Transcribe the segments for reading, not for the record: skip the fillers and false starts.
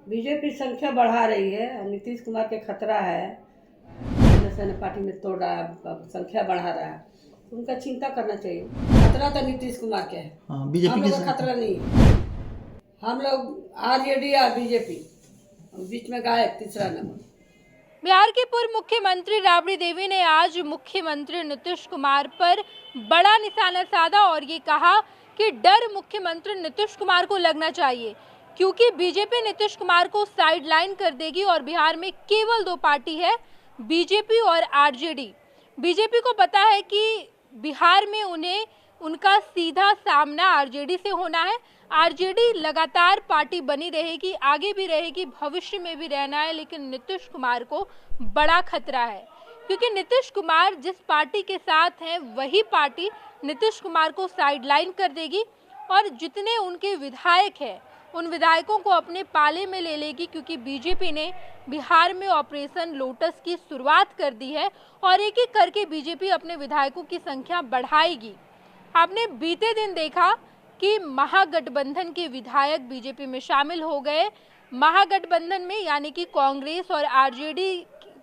BJP संख्या बढ़ा रही है। नीतीश कुमार के खतरा है। एनएसएन पार्टी में तोड़ रहा है, संख्या बढ़ा रहा है। उनका चिंता करना चाहिए। खतरा तो नीतीश कुमार के है। बीजेपी हम के लोग का खतरा नहीं है। हम लोग आरजेडी या बीजेपी बीच में गायब तीसरा नंबर। बिहार के पूर्व मुख्यमंत्री राबड़ी देवी ने आज मुख्यमंत्री नीतीश कुमार पर बड़ा निशाना साधा और ये कहा कि डर मुख्यमंत्री नीतीश कुमार को लगना चाहिए, क्योंकि बीजेपी नीतीश कुमार को साइडलाइन कर देगी और बिहार में केवल दो पार्टी है, बीजेपी और आरजेडी। बीजेपी को पता है कि बिहार में उन्हें उनका सीधा सामना आरजेडी से होना है। आरजेडी लगातार पार्टी बनी रहेगी, आगे भी रहेगी, भविष्य में भी रहना है, लेकिन नीतीश कुमार को बड़ा खतरा है, क्योंकि नीतीश कुमार जिस पार्टी के साथ हैं वही पार्टी नीतीश कुमार को साइडलाइन कर देगी और जितने उनके विधायक हैं उन विधायकों को अपने पाले में ले लेगी, क्योंकि बीजेपी ने बिहार में ऑपरेशन लोटस की शुरुआत कर दी है और एक एक करके बीजेपी अपने विधायकों की संख्या बढ़ाएगी। आपने बीते दिन देखा कि महागठबंधन के विधायक बीजेपी में शामिल हो गए। महागठबंधन में यानी कि कांग्रेस और आरजेडी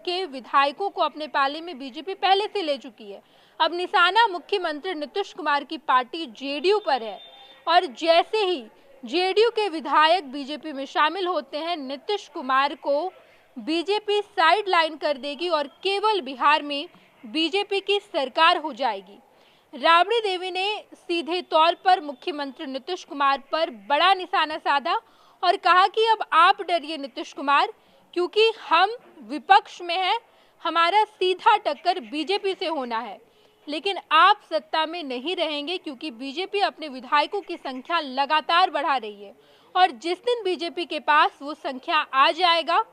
के विधायकों को अपने पाले में बीजेपी पहले से ले चुकी है। अब निशाना मुख्यमंत्री नीतीश कुमार की पार्टी जेडीयू पर है और जैसे ही जेडीयू के विधायक बीजेपी में शामिल होते हैं, नीतीश कुमार को बीजेपी साइडलाइन कर देगी और केवल बिहार में बीजेपी की सरकार हो जाएगी। राबड़ी देवी ने सीधे तौर पर मुख्यमंत्री नीतीश कुमार पर बड़ा निशाना साधा और कहा कि अब आप डरिए नीतीश कुमार, क्योंकि हम विपक्ष में हैं, हमारा सीधा टक्कर बीजेपी से होना है, लेकिन आप सत्ता में नहीं रहेंगे, क्योंकि बीजेपी अपने विधायकों की संख्या लगातार बढ़ा रही है और जिस दिन बीजेपी के पास वो संख्या आ जाएगा,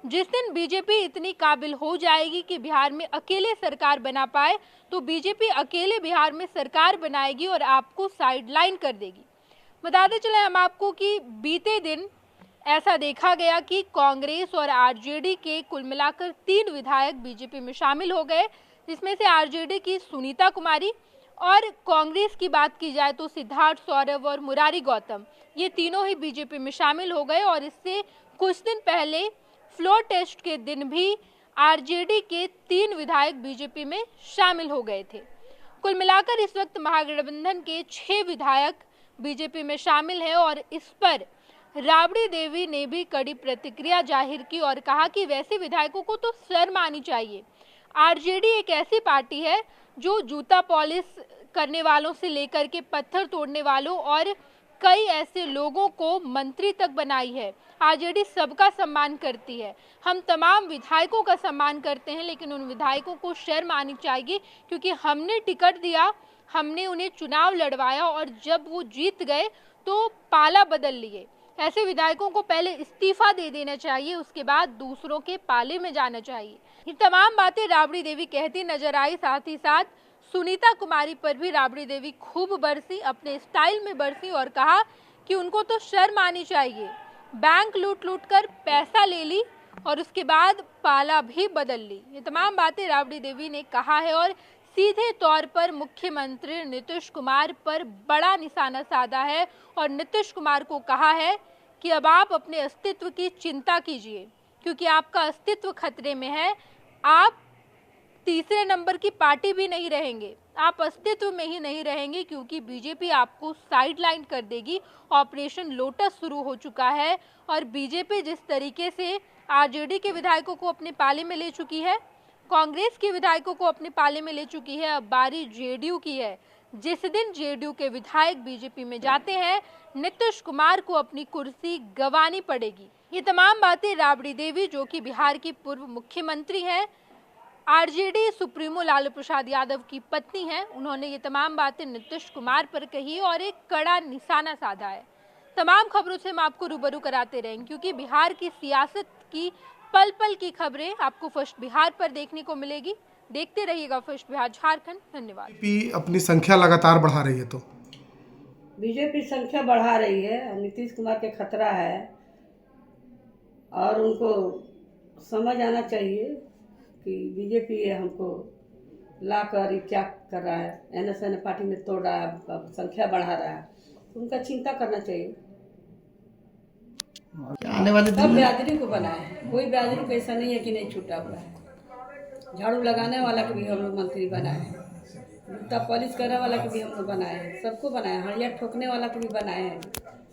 जिस दिन बीजेपी इतनी काबिल हो जाएगी कि बिहार में अकेले सरकार बना पाए, तो बीजेपी अकेले बिहार में सरकार बनाएगी और आपको साइडलाइन कर देगी। बताते चले हम आपको कि बीते दिन ऐसा देखा गया कि कांग्रेस और आरजेडी के कुल मिलाकर 3 विधायक बीजेपी में शामिल हो गए, जिसमें से आरजेडी की सुनीता कुमारी और कांग्रेस की बात की जाए तो सिद्धार्थ सौरभ और मुरारी गौतम, ये तीनों ही बीजेपी में शामिल हो गए। और इससे कुछ दिन पहले फ्लोर टेस्ट के दिन भी आरजेडी के 3 विधायक बीजेपी में शामिल हो गए थे। कुल मिलाकर इस वक्त महागठबंधन के 6 विधायक बीजेपी में शामिल हैं और इस पर राबड़ी देवी ने भी कड़ी प्रतिक्रिया जाहिर की और कहा कि वैसे विधायकों को तो शर्म आनी चाहिए। आरजेडी एक ऐसी पार्टी है जो जूता पॉलिश करने वालों से लेकर के पत्थर तोड़ने वालों और कई ऐसे लोगों को मंत्री तक बनाई है। आरजेडी सबका सम्मान करती है, हम तमाम विधायकों का सम्मान करते हैं, लेकिन उन विधायकों को शर्म आनी चाहिए, क्योंकि हमने टिकट दिया, हमने उन्हें चुनाव लड़वाया और जब वो जीत गए तो पाला बदल लिए। ऐसे विधायकों को पहले इस्तीफा दे देना चाहिए, उसके बाद दूसरों के पाले में जाना चाहिए। ये तमाम बातें राबड़ी देवी कहती नजर आई। साथ ही साथ सुनीता कुमारी पर भी राबड़ी देवी खूब बरसी, अपने स्टाइल में बरसी और कहा कि उनको तो शर्म आनी चाहिए, बैंक लूट लूट कर पैसा ले ली और उसके बाद पाला भी बदल ली। ये तमाम बातें राबड़ी देवी ने कहा है और सीधे तौर पर मुख्यमंत्री नीतीश कुमार पर बड़ा निशाना साधा है और नीतीश कुमार को कहा है कि अब आप अपने अस्तित्व की चिंता कीजिए, क्योंकि आपका अस्तित्व खतरे में है। आप तीसरे नंबर की पार्टी भी नहीं रहेंगे, आप अस्तित्व में ही नहीं रहेंगे, क्योंकि बीजेपी आपको साइडलाइन कर देगी। ऑपरेशन लोटस शुरू हो चुका है और बीजेपी जिस तरीके से आरजेडी के विधायकों को अपने पाले में ले चुकी है, कांग्रेस के विधायकों को अपने पाले में ले चुकी है, अब बारी जेडीयू की है। जिस दिन जेडीयू के विधायक बीजेपी में जाते हैं, नीतीश कुमार को अपनी कुर्सी गंवानी पड़ेगी। ये तमाम बातें राबड़ी देवी, जो कि बिहार की पूर्व मुख्यमंत्री हैं, आरजेडी सुप्रीमो लालू प्रसाद यादव की पत्नी हैं, उन्होंने ये तमाम बातें नीतीश कुमार पर कही और एक कड़ा निशाना साधा है। तमाम खबरों से हम आपको रूबरू कराते रहेंगे, क्योंकि बिहार की सियासत की पल पल की खबरें आपको फर्स्ट बिहार पर देखने को मिलेगी। देखते रहिएगा फर्स्ट बिहार झारखंड। धन्यवाद। बीजेपी अपनी संख्या लगातार बढ़ा रही है, तो बीजेपी संख्या बढ़ा रही है। नीतीश कुमार के खतरा है और उनको समझ आना चाहिए कि बीजेपी हमको लाकर ये क्या कर रहा है, एनएसएन पार्टी में तोड़ रहा है, संख्या बढ़ा रहा है। उनका चिंता करना चाहिए। आने वाले सब दिन में बिरादरी को बनाए हैं, कोई बिरादरी को ऐसा नहीं है कि नहीं छूटा हुआ है। झाड़ू लगाने वाला के भी हम लोग मंत्री बनाए हैं, जूता पॉलिश करने वाला के भी हम लोग बनाए हैं, सबको बनाए हैं, हड़िया ठोकने वाला के भी बनाए हैं,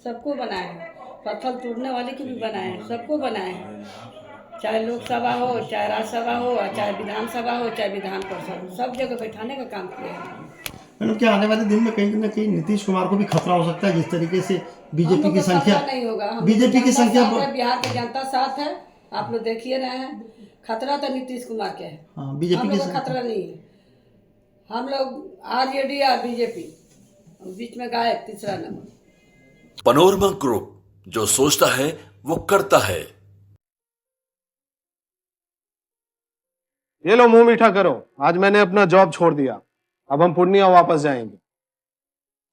सबको बनाए हैं, पत्थर तोड़ने वाले के भी बनाए हैं, सबको बनाए हैं। चाहे लोकसभा हो, चाहे राज्यसभा हो, चाहे विधानसभा हो, चाहे विधान परिषद हो, सब जगह बैठाने का काम किया है। मैडम, क्या आने वाले दिन में कहीं ना कहीं नीतीश कुमार को भी खतरा हो सकता है, जिस तरीके से हम बीजेपी लोग की को संख्या खतरा नहीं होगा, हम बीजेपी लोग की जनता संख्या साथ है, बिहार की जनता साथ है, आप लोग देखिए रहे हैं। खतरा तो नीतीश कुमार के है, हाँ, बीजेपी हम की लोग को खतरा नहीं है। हम लोग आरजेडी और बीजेपी बीच में गायब तीसरा नंबर। पनोरमा ग्रुप, जो सोचता है वो करता है। ये लो मुंह मीठा करो, आज मैंने अपना जॉब छोड़ दिया, अब हम पूर्णिया वापस जाएंगे।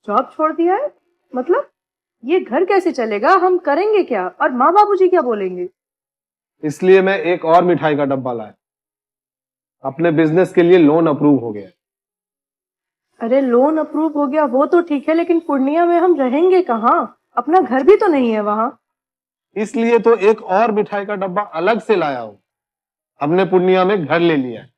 जॉब छोड़ दिया है? मतलब ये घर कैसे चलेगा? हम करेंगे क्या? और माँ बाबूजी क्या बोलेंगे? इसलिए मैं एक और मिठाई का डब्बा लाया, अपने बिजनेस के लिए लोन अप्रूव हो गया। अरे लोन अप्रूव हो गया वो तो ठीक है, लेकिन पूर्णिया में हम रहेंगे कहाँ? अपना घर भी तो नहीं है वहाँ। इसलिए तो एक और मिठाई का डब्बा अलग से लाया हूं। हमने पूर्णिया में घर ले लिया है,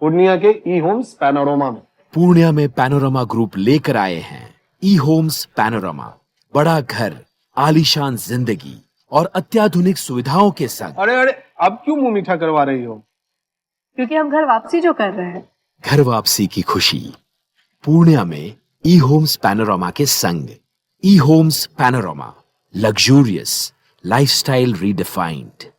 पूर्णिया के ई होम्स पैनोरमा में। पूर्णिया में पैनोरमा ग्रुप लेकर आए हैं ई होम्स पैनोरमा। बड़ा घर, आलीशान जिंदगी और अत्याधुनिक सुविधाओं के संग। अरे अरे, अब क्यों मुंह मीठा करवा रही हो? क्योंकि हम घर वापसी जो कर रहे हैं। घर वापसी की खुशी पूर्णिया में ई होम्स पैनोरमा के संग। ई homes panorama, luxurious lifestyle redefined.